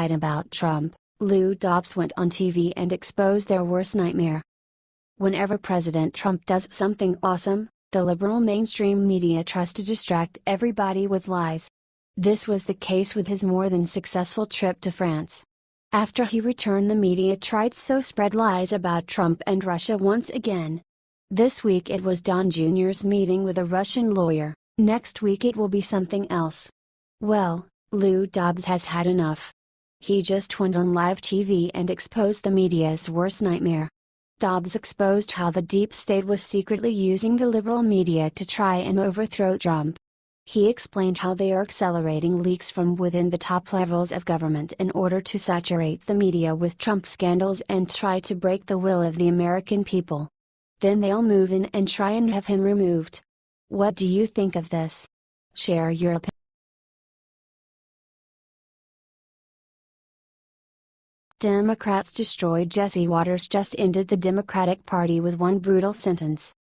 lied about Trump, Lou Dobbs went on TV and exposed their worst nightmare. Whenever President Trump does something awesome, the liberal mainstream media tries to distract everybody with lies. This was the case with his more than successful trip to France. After he returned, the media tried to spread lies about Trump and Russia once again. This week it was Don Jr.'s meeting with a Russian lawyer, next week it will be something else. Well, Lou Dobbs has had enough. He just went on live TV and exposed the media's worst nightmare. Dobbs exposed how the deep state was secretly using the liberal media to try and overthrow Trump. He explained how they are accelerating leaks from within the top levels of government in order to saturate the media with Trump scandals and try to break the will of the American people. Then they'll move in and try and have him removed. What do you think of this? Share your opinion. Democrats destroyed Jesse Waters just ended the Democratic Party with one brutal sentence.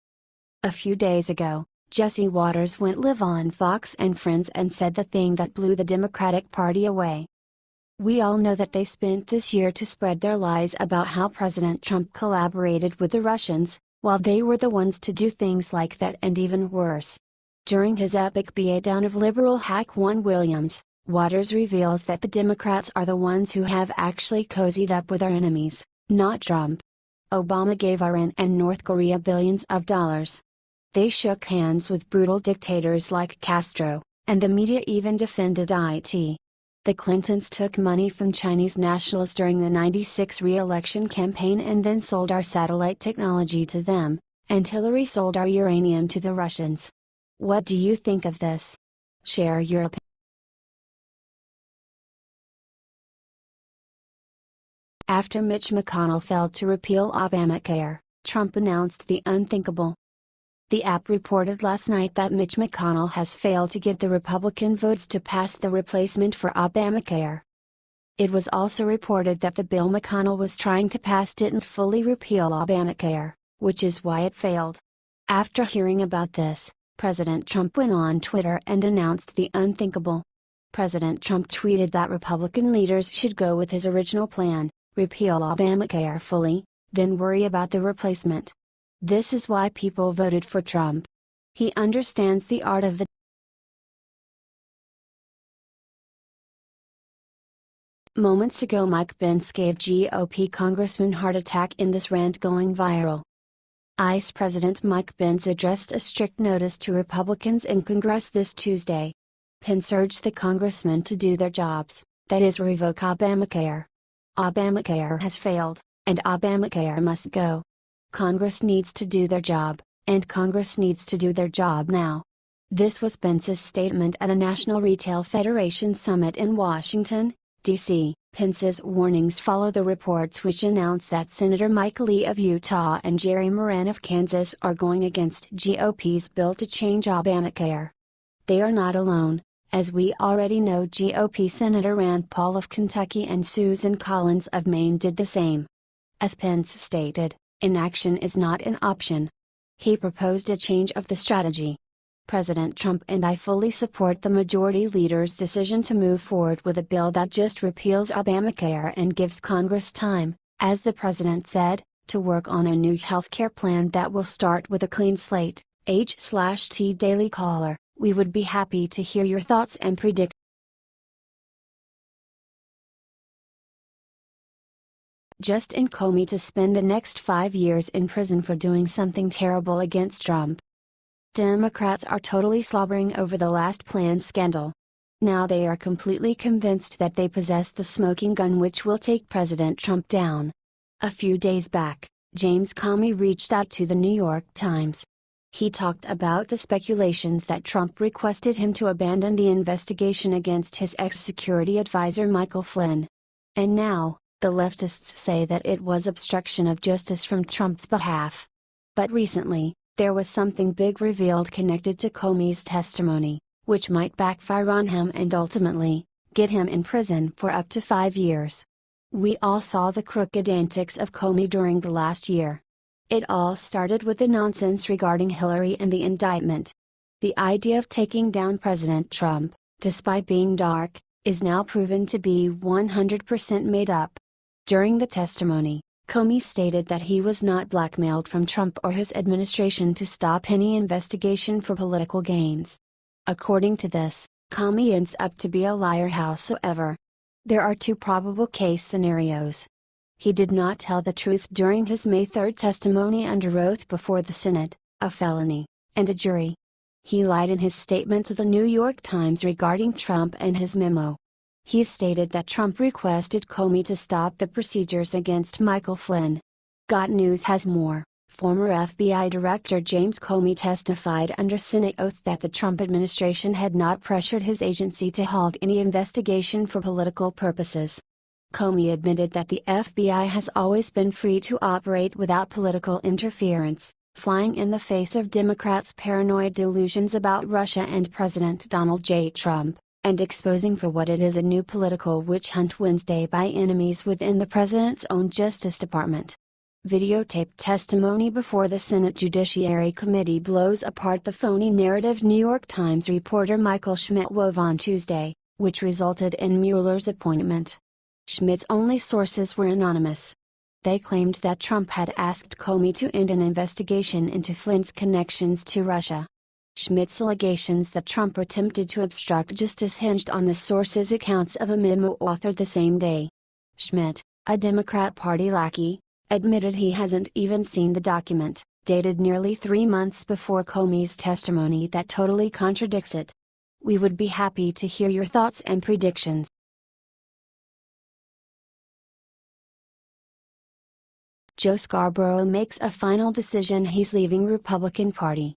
A few days ago, Jesse Waters went live on Fox and Friends and said the thing that blew the Democratic Party away. We all know that they spent this year to spread their lies about how President Trump collaborated with the Russians, while they were the ones to do things like that and even worse. During his epic beatdown of liberal hack Juan Williams, Waters reveals that the Democrats are the ones who have actually cozied up with our enemies, not Trump. Obama gave Iran and North Korea billions of dollars. They shook hands with brutal dictators like Castro, and the media even defended it. The Clintons took money from Chinese nationals during the '96 re-election campaign and then sold our satellite technology to them, and Hillary sold our uranium to the Russians. What do you think of this? Share your opinion. After Mitch McConnell failed to repeal Obamacare, Trump announced the unthinkable. The app reported last night that Mitch McConnell has failed to get the Republican votes to pass the replacement for Obamacare. It was also reported that the bill McConnell was trying to pass didn't fully repeal Obamacare, which is why it failed. After hearing about this, President Trump went on Twitter and announced the unthinkable. President Trump tweeted that Republican leaders should go with his original plan, repeal Obamacare fully, then worry about the replacement. This is why people voted for Trump. He understands the art of the Moments ago Mike Pence gave GOP congressman heart attack in this rant going viral. Vice President Mike Pence addressed a strict notice to Republicans in Congress this Tuesday. Pence urged the congressmen to do their jobs, that is revoke Obamacare. Obamacare has failed, and Obamacare must go. Congress needs to do their job, and Congress needs to do their job now. This was Pence's statement at a National Retail Federation summit in Washington, D.C. Pence's warnings follow the reports which announce that Senator Mike Lee of Utah and Jerry Moran of Kansas are going against GOP's bill to change Obamacare. They are not alone, as we already know GOP Senator Rand Paul of Kentucky and Susan Collins of Maine did the same. As Pence stated, inaction is not an option. He proposed a change of the strategy. President Trump and I fully support the majority leader's decision to move forward with a bill that just repeals Obamacare and gives Congress time, as the president said, to work on a new healthcare plan that will start with a clean slate. H/T Daily Caller, we would be happy to hear your thoughts and predict. Just in Comey to spend the next 5 years in prison for doing something terrible against Trump. Democrats are totally slobbering over the last plan scandal. Now they are completely convinced that they possess the smoking gun which will take President Trump down. A few days back, James Comey reached out to the New York Times. He talked about the speculations that Trump requested him to abandon the investigation against his ex-security advisor Michael Flynn. And now, the leftists say that it was obstruction of justice from Trump's behalf. But recently, there was something big revealed connected to Comey's testimony, which might backfire on him and ultimately, get him in prison for up to 5 years. We all saw the crooked antics of Comey during the last year. It all started with the nonsense regarding Hillary and the indictment. The idea of taking down President Trump, despite being dark, is now proven to be 100% made up. During the testimony, Comey stated that he was not blackmailed from Trump or his administration to stop any investigation for political gains. According to this, Comey ends up to be a liar howsoever. There are two probable case scenarios. He did not tell the truth during his May 3 testimony under oath before the Senate, a felony, and a jury. He lied in his statement to the New York Times regarding Trump and his memo. He stated that Trump requested Comey to stop the procedures against Michael Flynn. Got News has more. Former FBI Director James Comey testified under Senate oath that the Trump administration had not pressured his agency to halt any investigation for political purposes. Comey admitted that the FBI has always been free to operate without political interference, flying in the face of Democrats' paranoid delusions about Russia and President Donald J. Trump, and exposing for what it is a new political witch hunt Wednesday by enemies within the president's own Justice Department. Videotaped testimony before the Senate Judiciary Committee blows apart the phony narrative New York Times reporter Michael Schmidt wove on Tuesday, which resulted in Mueller's appointment. Schmidt's only sources were anonymous. They claimed that Trump had asked Comey to end an investigation into Flynn's connections to Russia. Schmidt's allegations that Trump attempted to obstruct justice hinged on the source's accounts of a memo authored the same day. Schmidt, a Democrat Party lackey, admitted he hasn't even seen the document, dated nearly 3 months before Comey's testimony that totally contradicts it. We would be happy to hear your thoughts and predictions. Joe Scarborough makes a final decision: he's leaving Republican Party.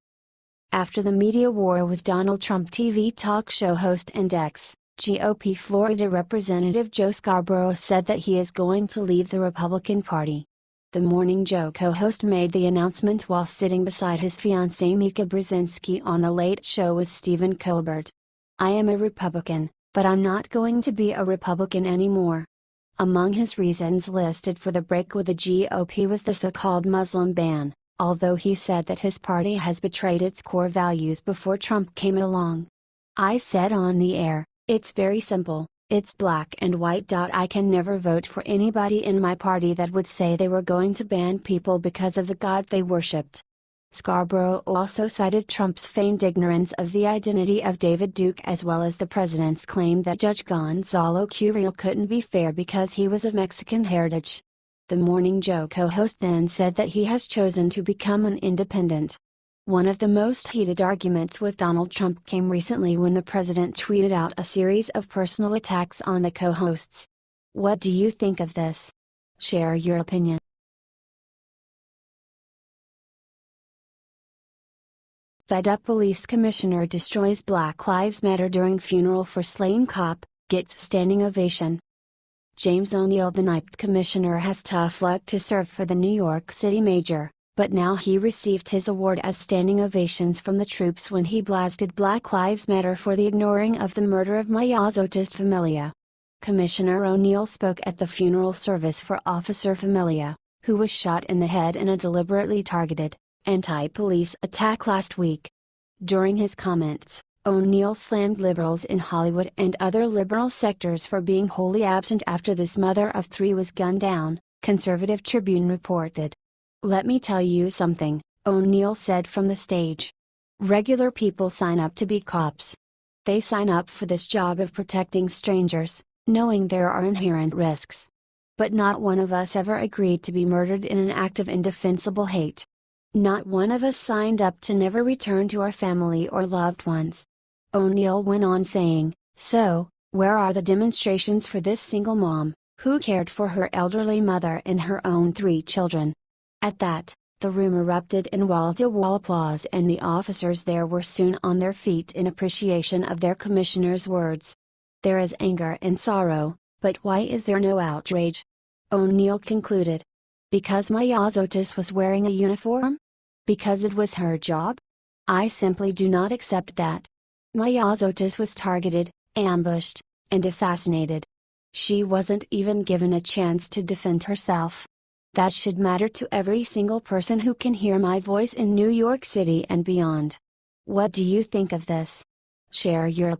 After the media war with Donald Trump, TV talk show host and ex-GOP Florida Representative Joe Scarborough said that he is going to leave the Republican Party. The Morning Joe co-host made the announcement while sitting beside his fiancée Mika Brzezinski on The Late Show with Stephen Colbert. "I am a Republican, but I'm not going to be a Republican anymore." Among his reasons listed for the break with the GOP was the so-called Muslim ban, although he said that his party has betrayed its core values before Trump came along. "I said on the air, it's very simple, it's black and white. I can never vote for anybody in my party that would say they were going to ban people because of the God they worshipped." Scarborough also cited Trump's feigned ignorance of the identity of David Duke, as well as the president's claim that Judge Gonzalo Curiel couldn't be fair because he was of Mexican heritage. The Morning Joe co-host then said that he has chosen to become an independent. One of the most heated arguments with Donald Trump came recently when the president tweeted out a series of personal attacks on the co-hosts. What do you think of this? Share your opinion. Fed up police commissioner destroys Black Lives Matter during funeral for slain cop, gets standing ovation. James O'Neill, the NYPD commissioner, has tough luck to serve for the New York City mayor, but now he received his award as standing ovations from the troops when he blasted Black Lives Matter for the ignoring of the murder of Mayazotis Familia. Commissioner O'Neill spoke at the funeral service for Officer Familia, who was shot in the head in a deliberately targeted, anti-police attack last week. During his comments, O'Neill slammed liberals in Hollywood and other liberal sectors for being wholly absent after this mother of three was gunned down, Conservative Tribune reported. "Let me tell you something," O'Neill said from the stage. "Regular people sign up to be cops. They sign up for this job of protecting strangers, knowing there are inherent risks. But not one of us ever agreed to be murdered in an act of indefensible hate. Not one of us signed up to never return to our family or loved ones." O'Neill went on saying, "So, where are the demonstrations for this single mom, who cared for her elderly mother and her own 3 children?" At that, the room erupted in wall-to-wall applause, and the officers there were soon on their feet in appreciation of their commissioner's words. "There is anger and sorrow, but why is there no outrage?" O'Neill concluded. "Because Mayazotis was wearing a uniform? Because it was her job? I simply do not accept that. Mayazotis was targeted, ambushed, and assassinated. She wasn't even given a chance to defend herself. That should matter to every single person who can hear my voice in New York City and beyond. What do you think of this? Share your